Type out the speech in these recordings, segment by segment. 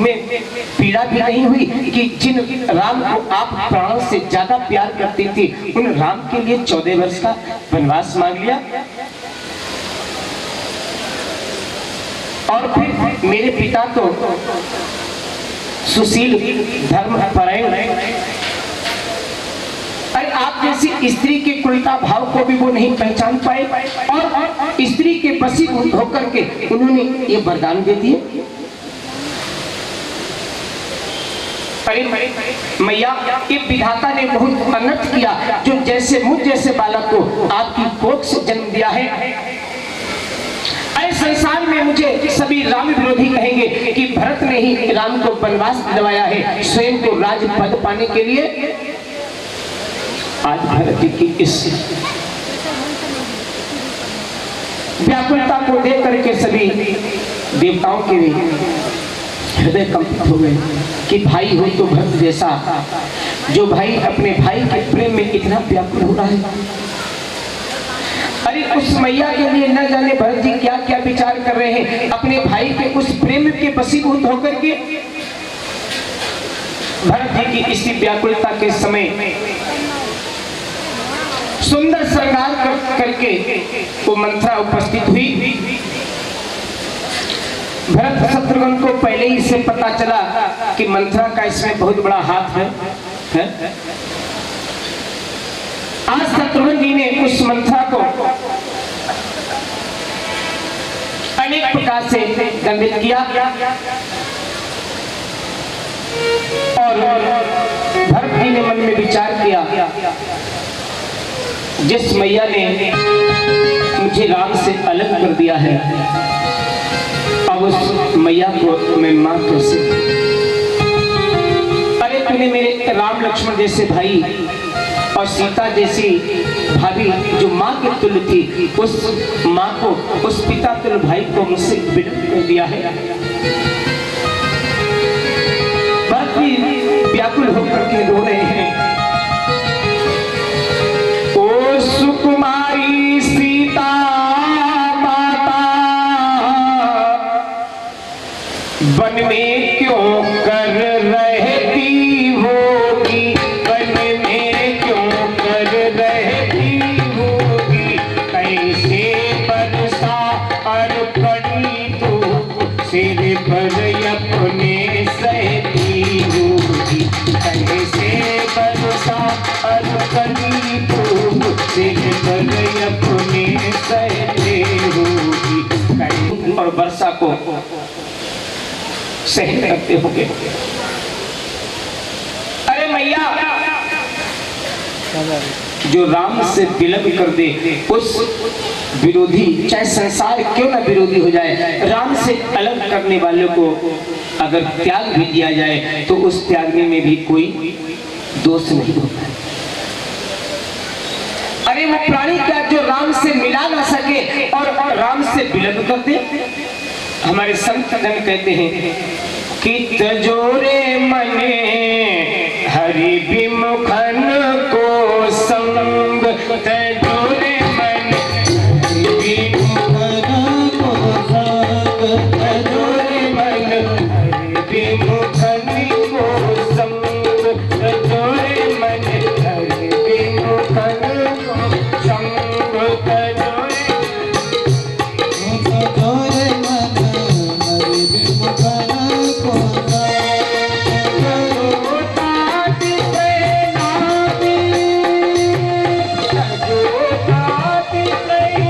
तुम्हें पीड़ा भी नहीं हुई कि जिन राम को आप प्राण से ज्यादा प्यार करते थे उन राम के लिए 14 वर्ष का वनवास मांग लिया? और फिर मेरे पिता तो सुशील धर्मपरायण, अरे आप जैसी स्त्री के कुलता भाव को भी वो नहीं पहचान पाए और स्त्री के वशीभूत होकर के उन्होंने ये वरदान दे दिए। अरे मैया, ये विधाता ने बहुत अनर्थ किया जो जैसे मुझ जैसे बालक को आपकी कोख से जन्म दिया है। अरे संसार में मुझे सभी राम विरोधी कहेंगे कि भरत ने ही राम को वनवास दिलवाया है स्वयं को राजपद पाने के लिए। आज भरत की इस व्याकुलता को देख करके सभी देवताओं के हृदय कंपित हो गए कि भाई हो तो भरत जैसा, जो भाई अपने भाई के प्रेम में इतना व्याकुल हो रहा है। अरे उस मैया के लिए न जाने भरत जी क्या क्या विचार कर रहे हैं, अपने भाई के उस प्रेम के वशीभूत होकर के। भरत जी की इसी व्याकुलता के समय सुंदर श्रृंगार करके वो मंथरा उपस्थित हुई। भरत शत्रुघ्न को पहले ही से पता चला कि मंथरा का इसमें बहुत बड़ा हाथ है? आज शत्रुघ्न जी ने उस मंथरा को अनेक प्रकार से दंडित किया और भरत जी ने मन में विचार किया, जिस मैया ने मुझे राम से अलग कर दिया है, अब उस मैया को मैं मां कैसे? अरे तूने मेरे राम लक्ष्मण जैसे भाई और सीता जैसी भाभी जो मां के तुल्य थी, उस मां को, उस पिता तुल्य भाई को मुझसे विलुप्त कर दिया है। भरत जी व्याकुल होकर के रो रहे हैं। ओ सुकुमारी सीता माता, वन में क्यों कर रहती होगी, वन में क्यों कर रहती होगी, कैसे बरसा अरपनी धूप सिर पर अपने सहती होगी, कैसे बरसा अरपनी धूप सिर पर अपने सहते होगी। और वर्षा को सहन करते होंगे। अरे मैया, जो राम से विलंब कर दे उस विरोधी, चाहे संसार क्यों ना विरोधी हो जाए, राम से अलग करने वालों को अगर त्याग भी दिया जाए तो उस त्यागने में भी कोई दोष नहीं होता। अरे वो प्राणी क्या जो राम से मिला ना सके और राम से विलंब कर दे। हमारे संत जन कहते हैं कि तजोरे मने हरि विमुखन को संग, तजोरे मन विमुखन को संग, तजोरे मन विमुखन को संग, तजोरे मन विमुखन को संग, तजोरे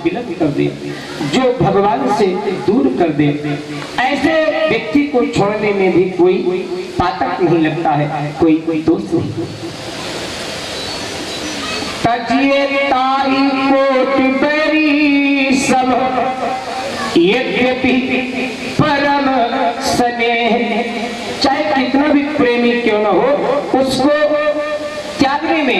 विलंब कर दे, जो भगवान से दूर कर दे, ऐसे व्यक्ति को छोड़ने में भी कोई पातक नहीं लगता है, कोई दोष नहीं। तजिए ताई कोट बरी सब, यद्यपि परम स्नेह, चाहे कितना भी प्रेमी क्यों न हो, उसको त्यागने में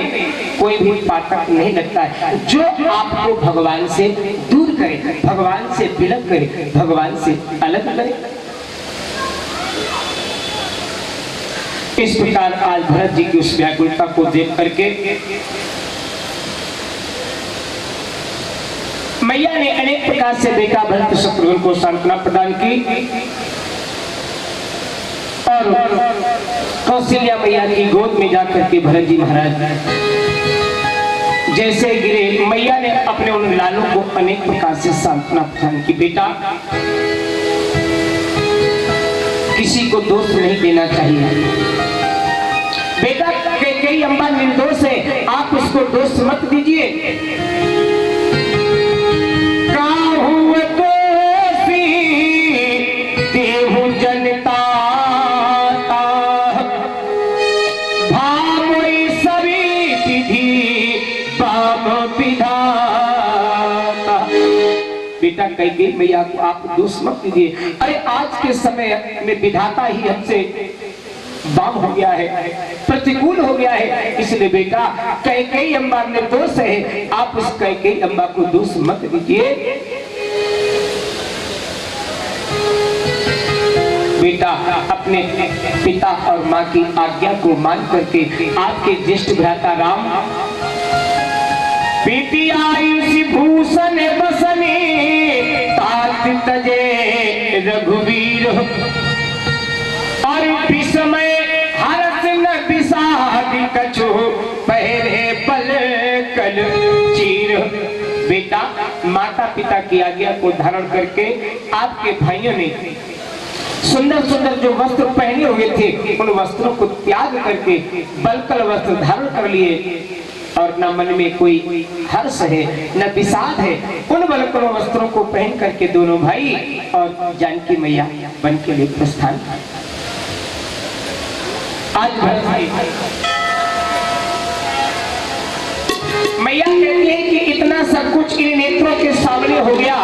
कोई भी पाठक नहीं लगता है। जो आपको भगवान से दूर करे, भगवान से विलग करे, भगवान से अलग करे। इस प्रकार आज भरत जी की उस व्याकुलता को देख करके मैया ने अनेक प्रकार से देखा, भरत शत्रुघ्न को सांत्वना प्रदान की और कौशल्या मैया की गोद में जाकर के भरत जी महाराज जैसे गिरे, मैया ने अपने उन लालों को अनेक प्रकार से सांत्वना प्रदान की। बेटा, किसी को दोष नहीं देना चाहिए। बेटा, कैकेयी अम्बा निर्दोष है, आप उसको दोष मत दीजिए। काहू दोषी देहु जनता भामोई सभी विधि पाप विधाता। बेटा, कैकेयी मैया को आप दोष मत दीजिए। अरे आज के समय में विधाता ही हमसे बाम हो गया है, प्रतिकूल हो गया है। इसलिए बेटा, कैकेयी अम्बा निर्दोष है, आप उस कैकेयी अम्बा को दोष मत दीजिए। बेटा, अपने पिता और माँ की आज्ञा को मान करके आपके ज्येष्ठ भ्राता राम पीति आयुषि भूषण बसने तात तजे रघुवीर और विस्मय हरस न विषाद कछु पहरे पल कल चीर। बेटा, माता पिता की आज्ञा को धारण करके आपके भाइयों ने सुंदर सुंदर जो वस्त्र पहने हुए थे, उन वस्त्रों को त्याग करके बलकल वस्त्र धारण कर लिए और न मन में कोई हर्ष है न विषाद है। उन बलकल वस्त्रों को पहन करके दोनों भाई और जानकी मैया बन के लिए प्रस्थान। आज मैया कहती है कि इतना सब कुछ इन नेत्रों के सामने हो गया,